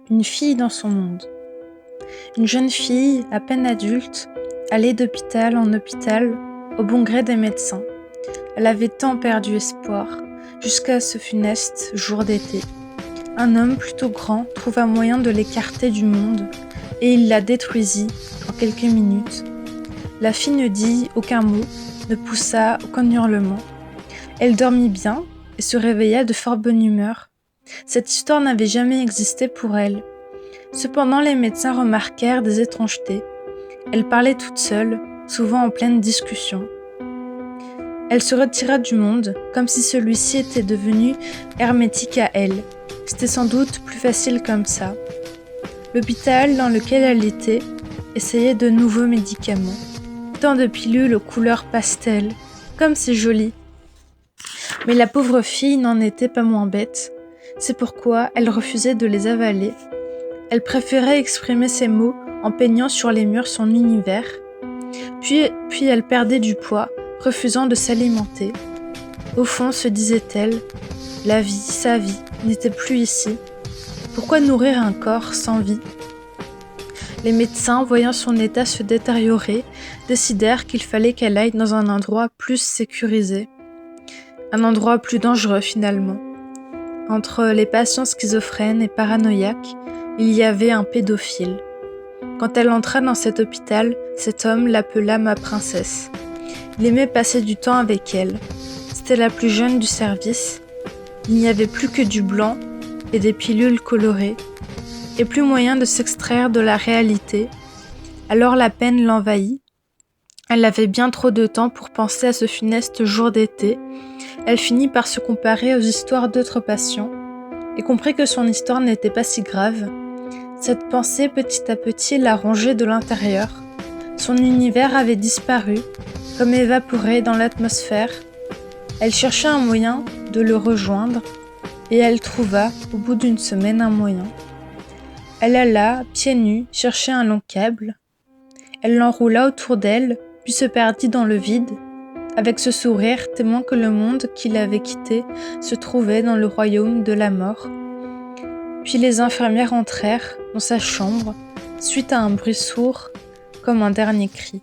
une fille dans son monde. Une jeune fille, à peine adulte, allait d'hôpital en hôpital, au bon gré des médecins. Elle avait tant perdu espoir, jusqu'à ce funeste jour d'été. Un homme plutôt grand trouva moyen de l'écarter du monde, et il la détruisit en quelques minutes. La fille ne dit aucun mot, ne poussa aucun hurlement. Elle dormit bien et se réveilla de fort bonne humeur. Cette histoire n'avait jamais existé pour elle. Cependant, les médecins remarquèrent des étrangetés. Elle parlait toute seule, souvent en pleine discussion. Elle se retira du monde, comme si celui-ci était devenu hermétique à elle. C'était sans doute plus facile comme ça. L'hôpital dans lequel elle était essayait de nouveaux médicaments. Tant de pilules aux couleurs pastel, comme c'est joli. Mais la pauvre fille n'en était pas moins bête. C'est pourquoi elle refusait de les avaler. Elle préférait exprimer ses mots en peignant sur les murs son univers. Puis elle perdait du poids, refusant de s'alimenter. Au fond, se disait-elle, la vie, sa vie, n'était plus ici. Pourquoi nourrir un corps sans vie ? Les médecins, voyant son état se détériorer, décidèrent qu'il fallait qu'elle aille dans un endroit plus sécurisé. Un endroit plus dangereux finalement. Entre les patients schizophrènes et paranoïaques, il y avait un pédophile. Quand elle entra dans cet hôpital, cet homme l'appela ma princesse. Il aimait passer du temps avec elle. C'était la plus jeune du service. Il n'y avait plus que du blanc et des pilules colorées, et plus moyen de s'extraire de la réalité. Alors la peine l'envahit. Elle avait bien trop de temps pour penser à ce funeste jour d'été. Elle finit par se comparer aux histoires d'autres patients, et comprit que son histoire n'était pas si grave. Cette pensée, petit à petit, la rongeait de l'intérieur. Son univers avait disparu, comme évaporé dans l'atmosphère. Elle cherchait un moyen de le rejoindre, et elle trouva, au bout d'une semaine, un moyen. Elle alla, pieds nus, chercher un long câble. Elle l'enroula autour d'elle, puis se perdit dans le vide, avec ce sourire témoin que le monde qu'il avait quitté se trouvait dans le royaume de la mort. Puis les infirmières entrèrent dans sa chambre, suite à un bruit sourd, comme un dernier cri.